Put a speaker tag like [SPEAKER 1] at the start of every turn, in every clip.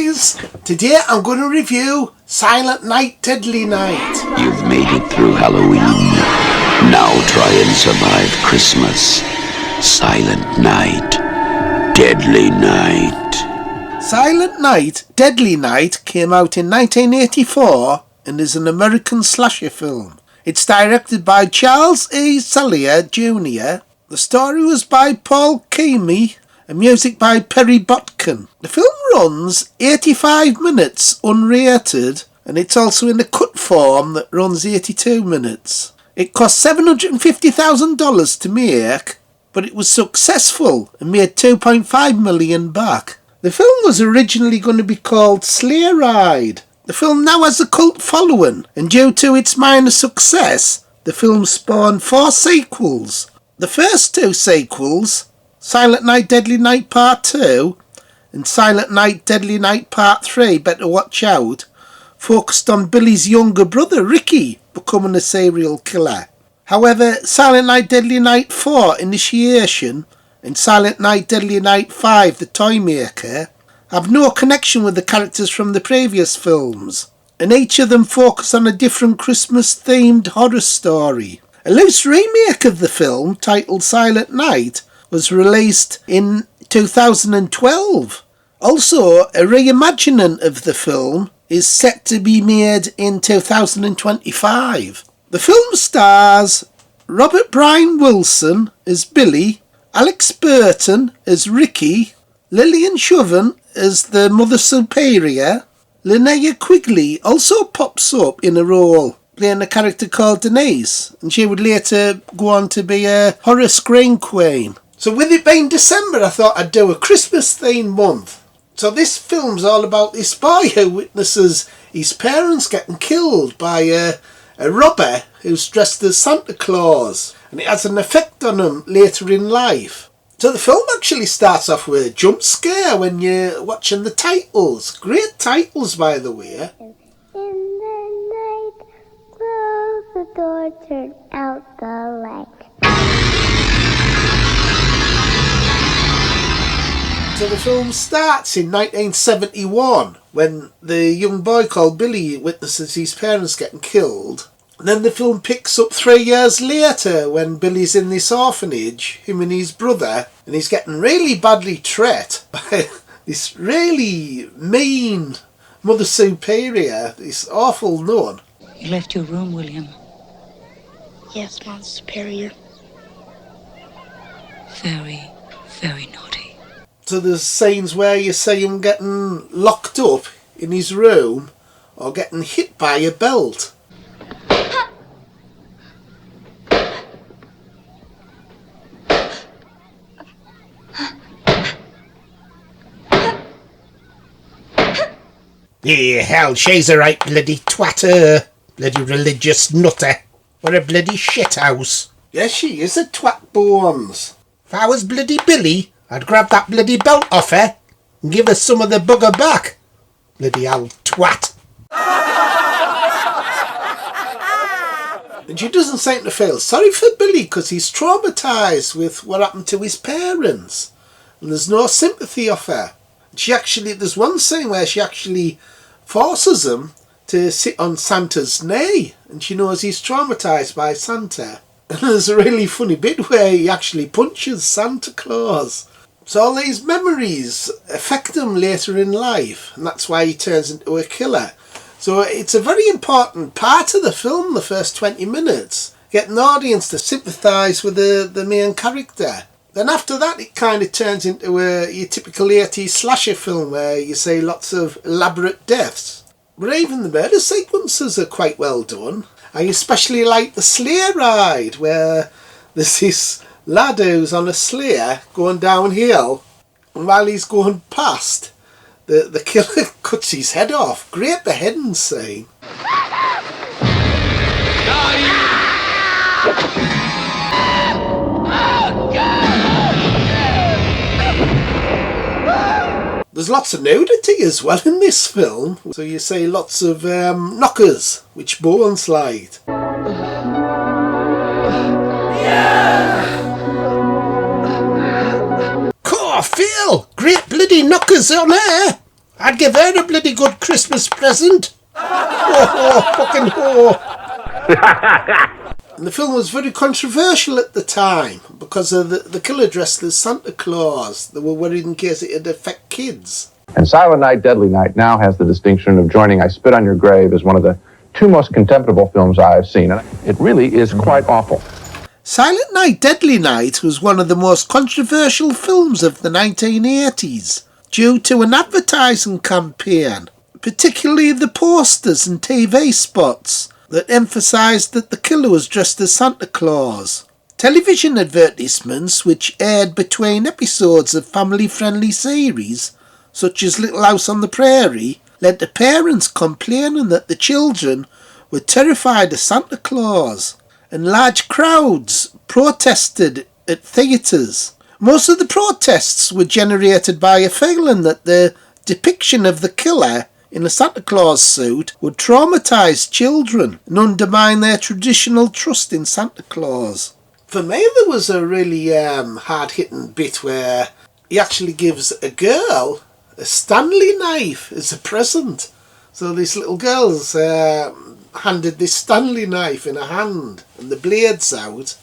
[SPEAKER 1] guys! Today I'm going to review Silent Night, Deadly Night.
[SPEAKER 2] You've made it through Halloween. Now try and survive Christmas. Silent Night, Deadly Night.
[SPEAKER 1] Silent Night, Deadly Night came out in 1984 and is an American slasher film. It's directed by Charles E. Sellier Jr. The story was by Paul Caimi and music by Perry Botkin. The film runs 85 minutes unrated, and it's also in a cut form that runs 82 minutes. It cost $750,000 to make, but it was successful and made $2.5 million back. The film was originally going to be called Schgellerup. The film now has a cult following, and due to its minor success, the film spawned 4 sequels. The first 2 sequels, Silent Night, Deadly Night Part 2 and Silent Night, Deadly Night Part 3, Better Watch Out, focused on Billy's younger brother Hickey becoming a serial killer. However, Silent Night, Deadly Night 4, Initiation, and Silent Night, Deadly Night 5, The Toymaker, have no connection with the characters from the previous films, and each of them focus on a different Christmas-themed horror story. A loose remake of the film, titled Silent Night, was released in 2012. Also, a reimagining of the film is set to be made in 2025. The film stars Robert Brian Wilson as Billy, Alex Burton as Ricky, Lilyan Chauvin as the Mother Superior. Linnea Quigley also pops up in a role, playing a character called Denise, and she would later go on to be a horror screen queen. So with it being December, I thought I'd do a Christmas themed month. So this film's all about this boy who witnesses his parents getting killed by a robber who's dressed as Santa Claus, and it has an effect on him later in life. So the film actually starts off with a jump scare when you're watching the titles. Great titles, by the way.
[SPEAKER 3] In the night, close the door, turn out the light.
[SPEAKER 1] So the film starts in 1971 when the young boy called Billy witnesses his parents getting killed. And then the film picks up 3 years later when Billy's in this orphanage, him and his brother, and he's getting really badly treated by this really mean Mother Superior, this awful nun.
[SPEAKER 4] You left your room, William.
[SPEAKER 3] Yes, Mother Superior.
[SPEAKER 4] Very, very naughty.
[SPEAKER 1] So there's scenes where you see him getting locked up in his room or getting hit by a belt. Yeah, hell, she's a right bloody twatter. Bloody religious nutter. What a bloody shithouse. Yes, she is a twat, Bones. If I was bloody Billy, I'd grab that bloody belt off her and give her some of the bugger back. Bloody old twat. And she doesn't seem to feel sorry for Billy because he's traumatised with what happened to his parents. And there's no sympathy of her. There's one scene where she actually forces him to sit on Santa's knee, and she knows he's traumatised by Santa. And there's a really funny bit where he actually punches Santa Claus. So all these memories affect him later in life, and that's why he turns into a killer. So it's a very important part of the film, the first 20 minutes, getting the audience to sympathise with the main character. Then after that, it kind of turns into your typical 80s slasher film where you see lots of elaborate deaths. But even the murder sequences are quite well done. I especially like the sleigh ride where there's this lad who's on a sleigh going downhill, and while he's going past, the killer cuts his head off. Great beheading scene. There's lots of nudity as well in this film. So you see lots of knockers, which Bones liked. Cool, Phil! Great bloody knockers on there! I'd give her a bloody good Christmas present. Oh, fucking whore. And the film was very controversial at the time because of the killer dressed as Santa Claus. They were worried in case it would affect kids.
[SPEAKER 5] And Silent Night, Deadly Night now has the distinction of joining I Spit on Your Grave as one of the two most contemptible films I have seen. And it really is quite awful.
[SPEAKER 1] Silent Night, Deadly Night was one of the most controversial films of the 1980s due to an advertising campaign, particularly the posters and TV spots that emphasised that the killer was dressed as Santa Claus. Television advertisements, which aired between episodes of family-friendly series, such as Little House on the Prairie, led to parents complaining that the children were terrified of Santa Claus, and large crowds protested at theatres. Most of the protests were generated by a feeling that the depiction of the killer in a Santa Claus suit would traumatise children and undermine their traditional trust in Santa Claus. For me, there was a really hard-hitting bit where he actually gives a girl a Stanley knife as a present. So this little girl's handed this Stanley knife in her hand and the blade's out.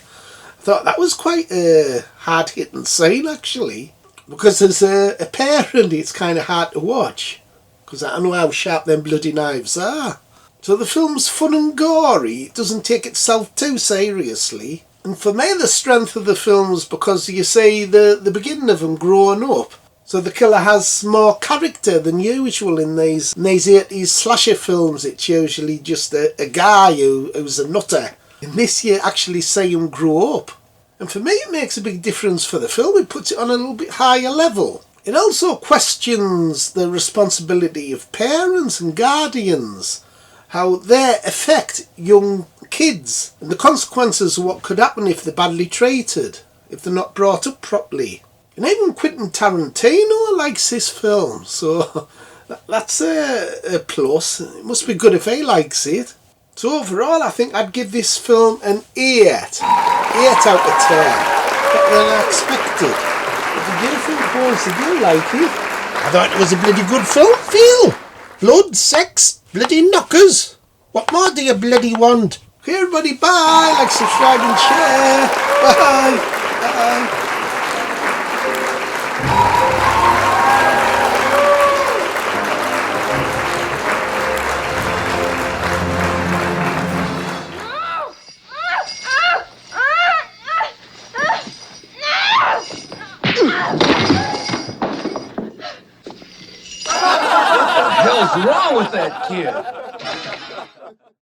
[SPEAKER 1] I thought that was quite a hard-hitting scene, actually, because as a parent it's kind of hard to watch, because I know how sharp them bloody knives are. So the film's fun and gory. It doesn't take itself too seriously. And for me, the strength of the film's because you see the beginning of him growing up. So the killer has more character than usual in these 80s slasher films. It's usually just a guy who's a nutter. In this, you actually see him grow up. And for me, it makes a big difference for the film. It puts it on a little bit higher level. It also questions the responsibility of parents and guardians, how they affect young kids, and the consequences of what could happen if they're badly treated, if they're not brought up properly. And even Quentin Tarantino likes this film, so that's a plus. It must be good if he likes it. So overall, I think I'd give this film an 8. 8 out of 10. Better than I expected. What did you think, boys? Did you like it? I thought it was a bloody good film, Phil. Blood, sex, bloody knockers. What more do you bloody want? Okay, everybody, bye. Like, subscribe and share. Bye. Bye.
[SPEAKER 6] What's wrong with that kid?